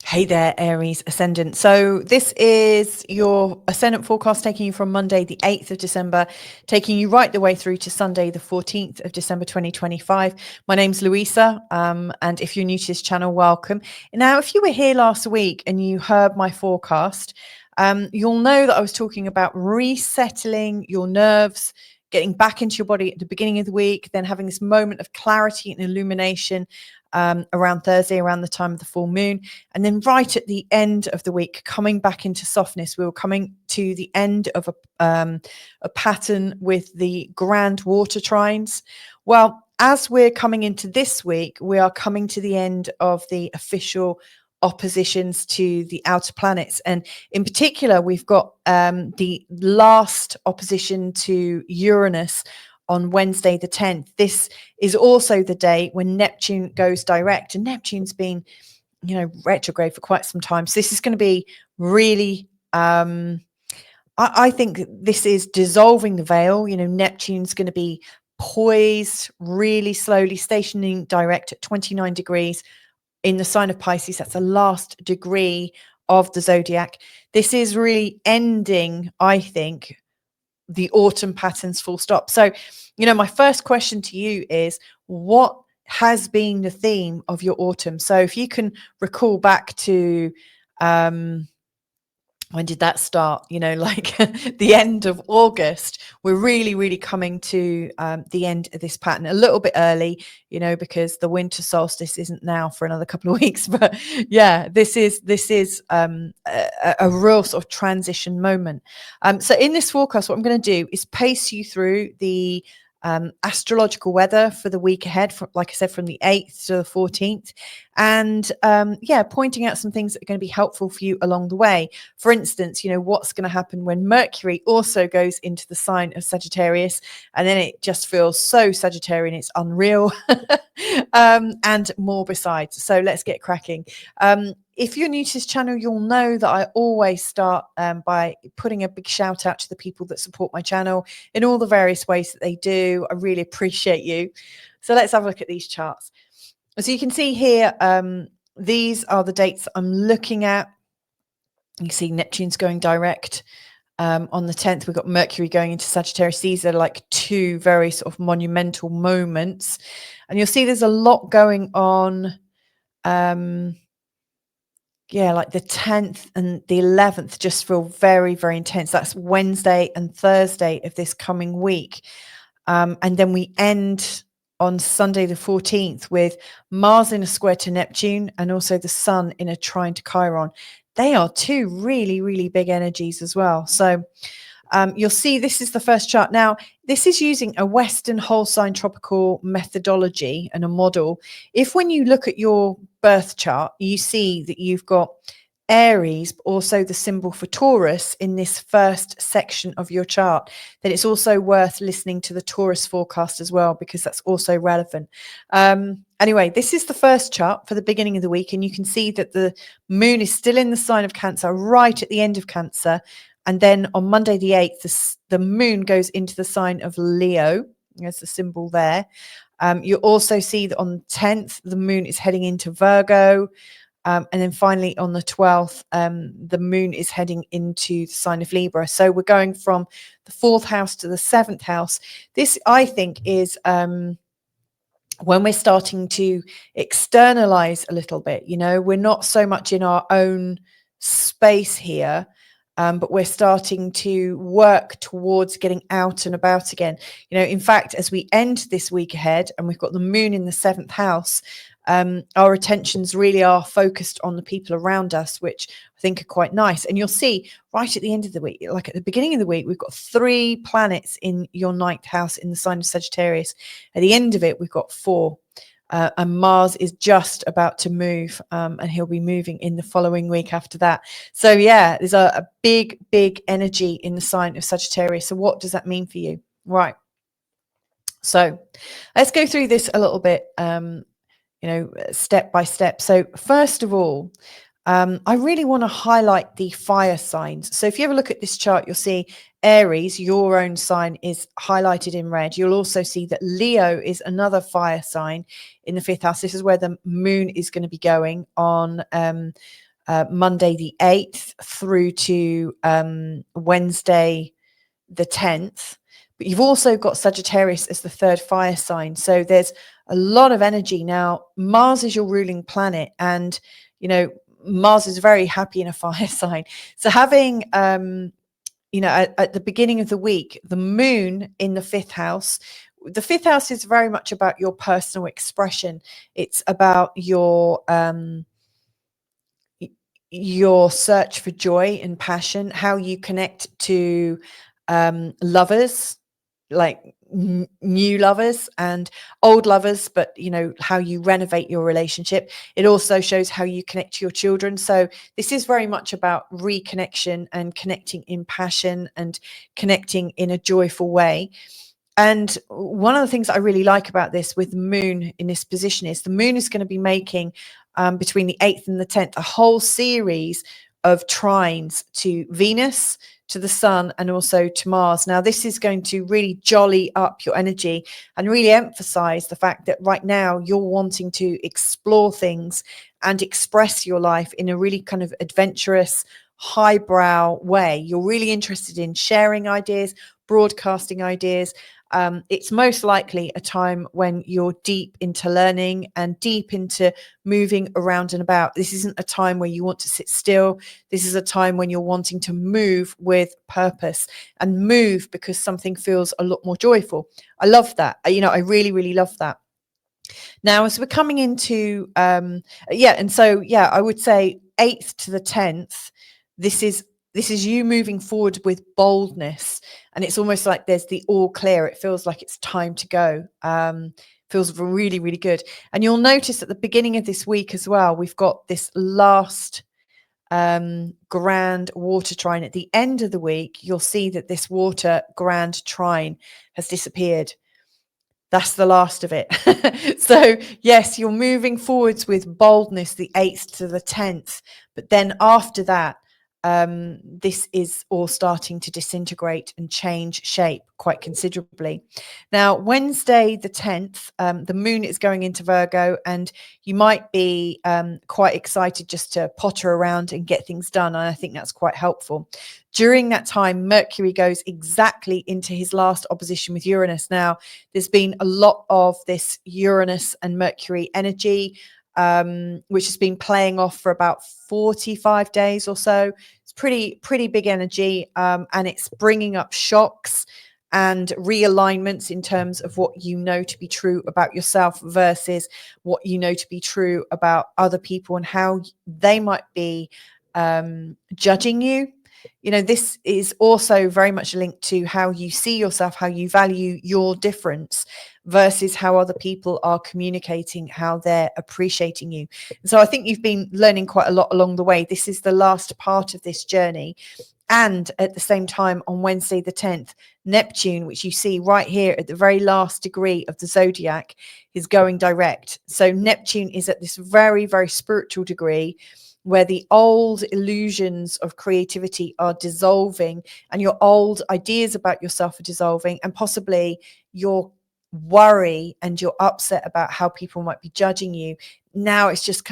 Hey there, Aries Ascendant. So this is your Ascendant forecast taking you from Monday, the 8th of December, taking you right the way through to Sunday, the 14th of December, 2025. My name's Louisa, and if you're new to this channel, welcome. Now, if you were here last week and you heard my forecast, you'll know that I was talking about resettling your nerves, getting back into your body at the beginning of the week, then having this moment of clarity and illumination around Thursday, around the time of the full moon. And then right at the end of the week, coming back into softness, we were coming to the end of a pattern with the grand water trines. Well, as we're coming into this week, we are coming to the end of the official oppositions to the outer planets. And in particular, we've got the last opposition to Uranus on Wednesday the 10th. This is also the day when Neptune goes direct, and Neptune's been, retrograde for quite some time. So this is going to be really, I think this is dissolving the veil. Neptune's going to be poised, really slowly stationing direct at 29 degrees in the sign of Pisces. That's the last degree of the zodiac. This is really ending, I think, the autumn patterns full stop. So, my first question to you is, what has been the theme of your autumn? So if you can recall back to when did that start? Like the end of August, we're really coming to the end of this pattern a little bit early, because the winter solstice isn't now for another couple of weeks. But yeah, this is a real sort of transition moment. So in this forecast, what I'm going to do is pace you through the astrological weather for the week ahead, like I said, from the 8th to the 14th, and pointing out some things that are going to be helpful for you along the way. For instance, what's going to happen when Mercury also goes into the sign of Sagittarius, and then it just feels so Sagittarian, it's unreal. And more besides. So let's get cracking. If you're new to this channel, you'll know that I always start by putting a big shout out to the people that support my channel in all the various ways that they do. I really appreciate you. So let's have a look at these charts. So you can see here, these are the dates I'm looking at. You see Neptune's going direct. On the 10th, we've got Mercury going into Sagittarius. These are like two very sort of monumental moments. And you'll see there's a lot going on. Like the 10th and the 11th just feel very intense. That's Wednesday and Thursday of this coming week. And then we end on Sunday the 14th with Mars in a square to Neptune and also the Sun in a trine to Chiron. They are two really big energies as well. So you'll see this is the first chart. Now, this is using a Western whole sign tropical methodology and a model. If when you look at your birth chart, you see that you've got Aries, but also the symbol for Taurus in this first section of your chart, then it's also worth listening to the Taurus forecast as well, because that's also relevant. Anyway, this is the first chart for the beginning of the week, and you can see that the moon is still in the sign of Cancer, right at the end of Cancer. And then on Monday the 8th, the moon goes into the sign of Leo. There's the symbol there. You also see that on the 10th, the moon is heading into Virgo. And then finally on the 12th, the moon is heading into the sign of Libra. So we're going from the 4th house to the 7th house. This, I think, is when we're starting to externalize a little bit. We're not so much in our own space here. But we're starting to work towards getting out and about again. In fact, as we end this week ahead and we've got the moon in the 7th house, our attentions really are focused on the people around us, which I think are quite nice. And you'll see right at the end of the week, like at the beginning of the week, we've got 3 planets in your 9th house in the sign of Sagittarius. At the end of it, we've got 4. And Mars is just about to move, and he'll be moving in the following week after that. So yeah, there's a big energy in the sign of Sagittarius. So what does that mean for you? Right. So let's go through this a little bit, step by step. So first of all, I really want to highlight the fire signs. So if you ever look at this chart, you'll see Aries, your own sign, is highlighted in red. You'll also see that Leo is another fire sign in the 5th house. This is where the moon is going to be going on Monday the 8th through to Wednesday the 10th. But you've also got Sagittarius as the third fire sign. So there's a lot of energy. Now, Mars is your ruling planet, and, you know, Mars is very happy in a fire sign. So having, you know, at the beginning of the week, the moon in the fifth house. The fifth house is very much about your personal expression. It's about your search for joy and passion, how you connect to lovers, like new lovers and old lovers, but, you know, how you renovate your relationship. It also shows how you connect to your children. So this is very much about reconnection and connecting in passion and connecting in a joyful way. And one of the things I really like about this with the moon in this position is the moon is going to be making between the 8th and the 10th a whole series of trines to Venus, to the sun, and also to Mars. Now, this is going to really jolly up your energy and really emphasize the fact that right now you're wanting to explore things and express your life in a really kind of adventurous, highbrow way. You're really interested in sharing ideas, broadcasting ideas. It's most likely a time when you're deep into learning and deep into moving around and about. This isn't a time where you want to sit still. This is a time when you're wanting to move with purpose and move because something feels a lot more joyful. I love that. You know, I really, really love that. Now, as we're coming into, I would say 8th to the 10th, this is you moving forward with boldness, and it's almost like there's the all clear. It feels like it's time to go. Feels really, really good. And you'll notice at the beginning of this week as well, we've got this last grand water trine. At the end of the week, you'll see that this water grand trine has disappeared. That's the last of it. So yes, you're moving forwards with boldness the 8th to the 10th, but then after that, this is all starting to disintegrate and change shape quite considerably. Now, Wednesday the 10th, the moon is going into Virgo, and you might be quite excited just to potter around and get things done. And I think that's quite helpful. During that time, Mercury goes exactly into his last opposition with Uranus. Now, there's been a lot of this Uranus and Mercury energy, which has been playing off for about 45 days or so. It's pretty big energy, and it's bringing up shocks and realignments in terms of what you know to be true about yourself versus what you know to be true about other people and how they might be judging you. You know, this is also very much linked to how you see yourself, how you value your difference versus how other people are communicating, how they're appreciating you. And so I think you've been learning quite a lot along the way. This is the last part of this journey. And at the same time, on Wednesday the 10th, Neptune, which you see right here at the very last degree of the zodiac, is going direct. So Neptune is at this very, very spiritual degree where the old illusions of creativity are dissolving and your old ideas about yourself are dissolving, and possibly your worry and your upset about how people might be judging you. Now it's just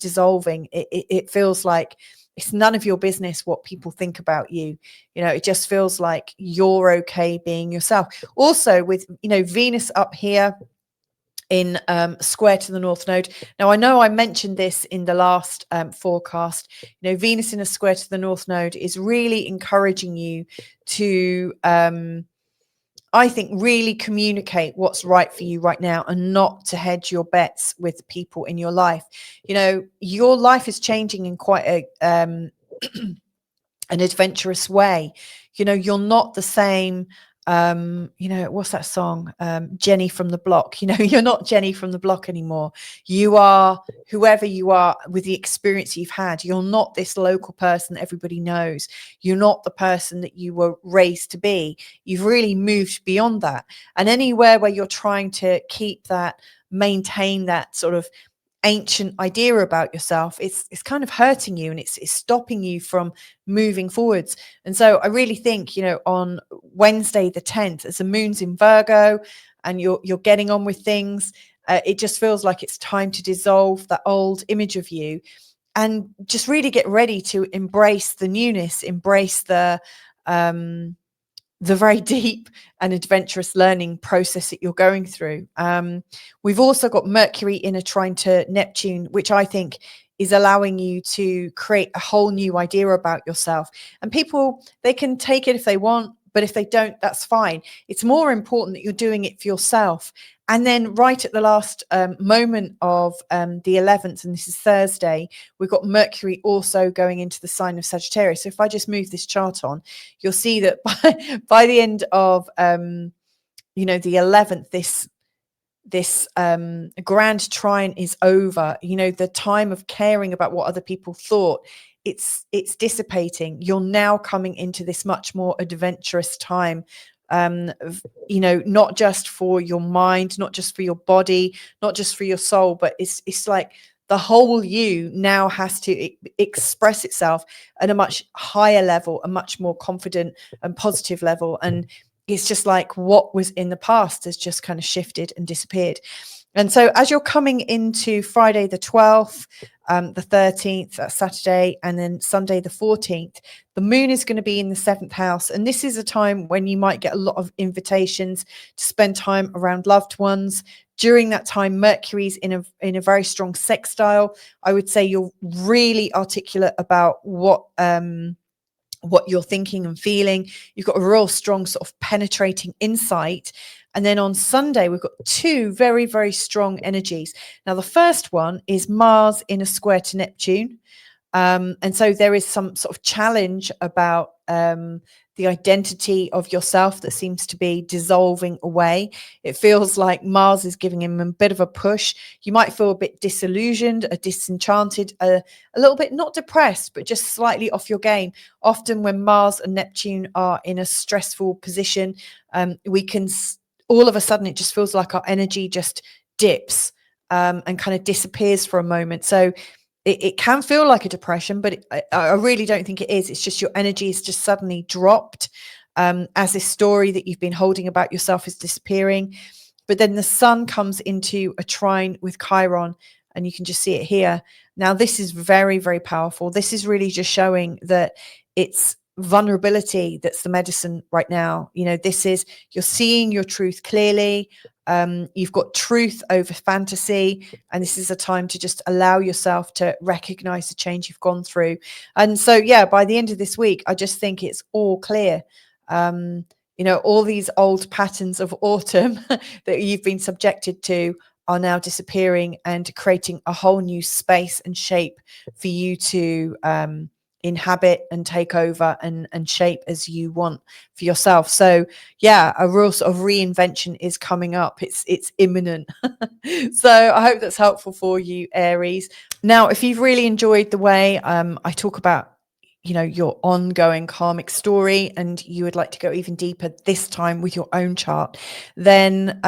dissolving. It feels like it's none of your business what people think about you. You know, it just feels like you're okay being yourself. Also with, you know, Venus up here in square to the North Node. Now, I know I mentioned this in the last forecast. You know, Venus in a square to the North Node is really encouraging you to, I think, really communicate what's right for you right now and not to hedge your bets with people in your life. You know, your life is changing in quite a an adventurous way. You know, you're not the same. You know, what's that song? Jenny from the Block. You know, you're not Jenny from the Block anymore. You are whoever you are with the experience you've had. You're not this local person that everybody knows. You're not the person that you were raised to be. You've really moved beyond that. And anywhere where you're trying to keep that, maintain that sort of ancient idea about yourself, it's kind of hurting you, and it's stopping you from moving forwards. And so I really think, you know, on Wednesday the 10th, as the moon's in Virgo and you're getting on with things, it just feels like it's time to dissolve that old image of you and just really get ready to embrace the newness, embrace the very deep and adventurous learning process that you're going through. We've also got Mercury in a trine to Neptune, which I think is allowing you to create a whole new idea about yourself. And people, they can take it if they want, but if they don't, that's fine. It's more important that you're doing it for yourself. And then right at the last moment of the 11th, and this is Thursday, we've got Mercury also going into the sign of Sagittarius. So if I just move this chart on, you'll see that by the end of, the 11th, this grand trine is over. The time of caring about what other people thought, it's dissipating. You're now coming into this much more adventurous time, not just for your mind, not just for your body, not just for your soul, but it's like the whole you now has to express itself at a much higher level, a much more confident and positive level. And it's just like what was in the past has just kind of shifted and disappeared. And so as you're coming into Friday the 12th, the 13th, that's Saturday, and then Sunday the 14th, the moon is going to be in the 7th house. And this is a time when you might get a lot of invitations to spend time around loved ones. During that time, Mercury's in a very strong sextile. I would say you're really articulate about what you're thinking and feeling. You've got a real strong sort of penetrating insight. And then on Sunday, we've got two very, very strong energies. Now, the first one is Mars in a square to Neptune. And so there is some sort of challenge about the identity of yourself that seems to be dissolving away. It feels like Mars is giving him a bit of a push. You might feel a bit disillusioned, disenchanted, a little bit not depressed, but just slightly off your game. Often when Mars and Neptune are in a stressful position, we can all of a sudden, it just feels like our energy just dips and kind of disappears for a moment. So it can feel like a depression, but I really don't think it is. It's just your energy is just suddenly dropped as this story that you've been holding about yourself is disappearing. But then the sun comes into a trine with Chiron, and you can just see it here. Now, this is very, very powerful. This is really just showing that it's vulnerability that's the medicine right now. This is, you're seeing your truth clearly. You've got truth over fantasy, and this is a time to just allow yourself to recognize the change you've gone through. And so, yeah, by the end of this week, I just think it's all clear. All these old patterns of autumn that you've been subjected to are now disappearing and creating a whole new space and shape for you to inhabit and take over and shape as you want for yourself. So yeah, a real sort of reinvention is coming up. It's imminent. So I hope that's helpful for you, Aries. Now, if you've really enjoyed the way I talk about your ongoing karmic story, and you would like to go even deeper this time with your own chart, then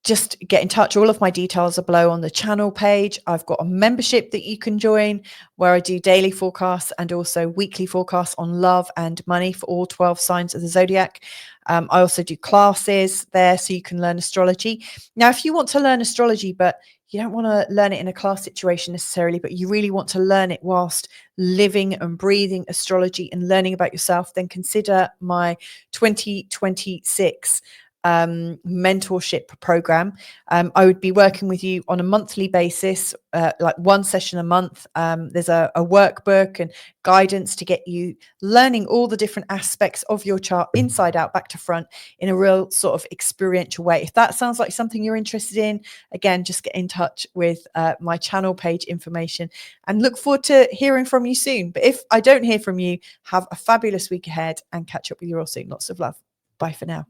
just get in touch. All of my details are below on the channel page. I've got a membership that you can join where I do daily forecasts and also weekly forecasts on love and money for all 12 signs of the zodiac. I also do classes there so you can learn astrology. Now, if you want to learn astrology, but you don't want to learn it in a class situation necessarily, but you really want to learn it whilst living and breathing astrology and learning about yourself, then consider my 2026 mentorship program. I would be working with you on a monthly basis, like one session a month. There's a workbook and guidance to get you learning all the different aspects of your chart inside out, back to front, in a real sort of experiential way. If that sounds like something you're interested in, again, just get in touch with my channel page information, and look forward to hearing from you soon. But if I don't hear from you, have a fabulous week ahead and catch up with you all soon. Lots of love. Bye for now.